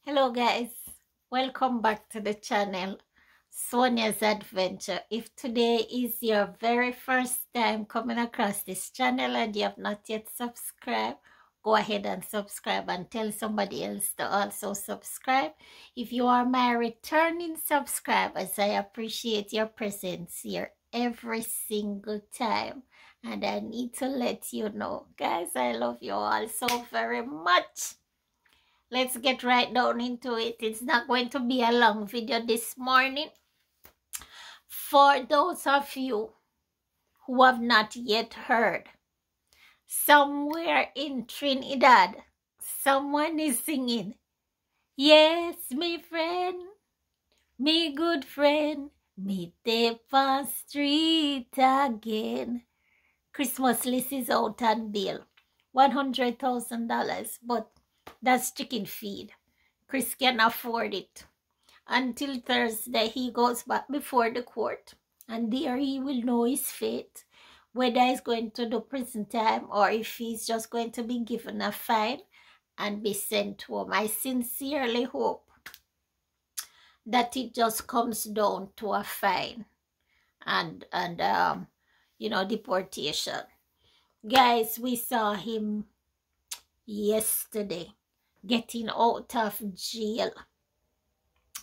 Hello guys, welcome back to the channel Sonia's Adventure. If today is your very first time coming across this channel and you have not yet subscribed, go ahead and subscribe and tell somebody else to also subscribe. If you are my returning subscribers, I appreciate your presence here every single time, and I need to let you know, guys, I love you all so very much. Let's get right down into it. It's not going to be a long video this morning. For those of you who have not yet heard, somewhere in Trinidad, someone is singing, "Yes, me friend, me good friend, me take on street again." Christmas list is out on bail, $100,000, but that's chicken feed. Chris can afford it. Until Thursday, he goes back before the court, and there he will know his fate, whether he's going to do prison time or if he's just going to be given a fine and be sent home. I sincerely hope that it just comes down to a fine and deportation. Guys, we saw him yesterday getting out of jail,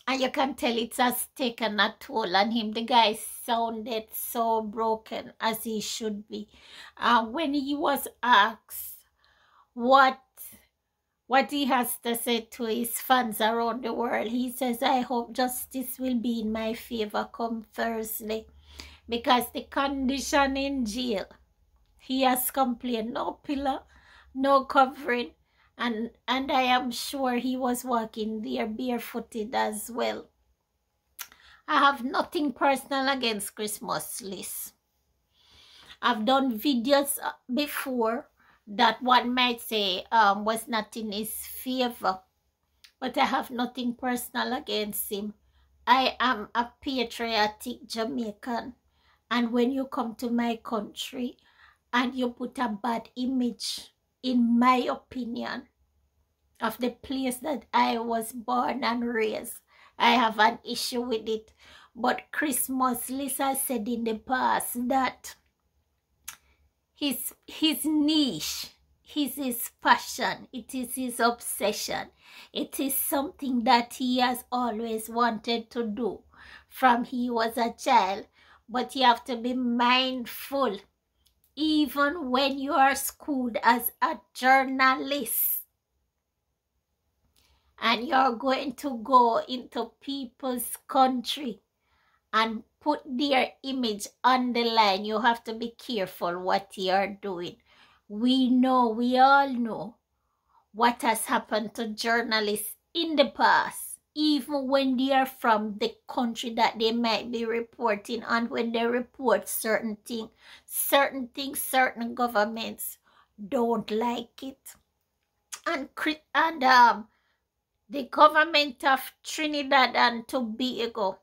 and you can tell it has taken a toll on him. The guy sounded so broken, as he should be. When he was asked what he has to say to his fans around the world, he says, "I hope justice will be in my favor come Thursday," because the condition in jail, he has complained, no pillow, no covering, and I am sure he was walking there barefooted as well. I have nothing personal against Christmas list. I've done videos before that one might say was not in his favor, but I have nothing personal against him. I am a patriotic Jamaican, and when you come to my country and you put a bad image, in my opinion, of the place that I was born and raised, I have an issue with it. But Christmas list has said in the past that his niche, his passion, it is his obsession. It is something that he has always wanted to do from he was a child. But you have to be mindful, even when you are schooled as a journalist and you're going to go into people's country and put their image on the line, you have to be careful what you're doing. We all know what has happened to journalists in the past, even when they are from the country that they might be reporting on. When they report certain things, certain governments don't like it. And the government of Trinidad and Tobago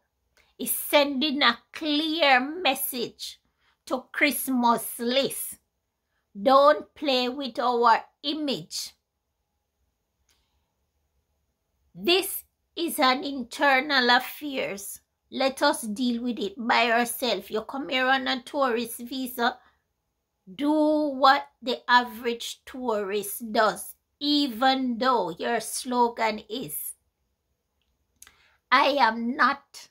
is sending a clear message to Christmas list. Don't play with our image. This is an internal affairs. Let us deal with it by ourselves. You come here on a tourist visa, do what the average tourist does, even though your slogan is, "I am not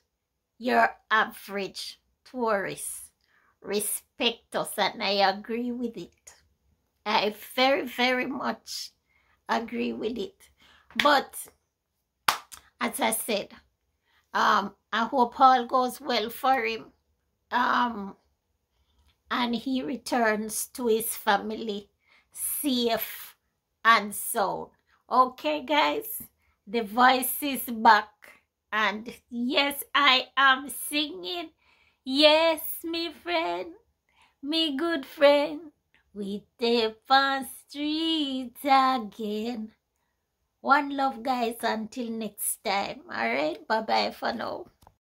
your average tourist." Respect us, and I agree with it. I very, very much agree with it. But as I said, I hope all goes well for him, and he returns to his family safe and sound. Okay, guys, the voice is back, and yes, I am singing. Yes, me friend, me good friend, we take on street again. One love, guys, until next time. All right, bye-bye for now.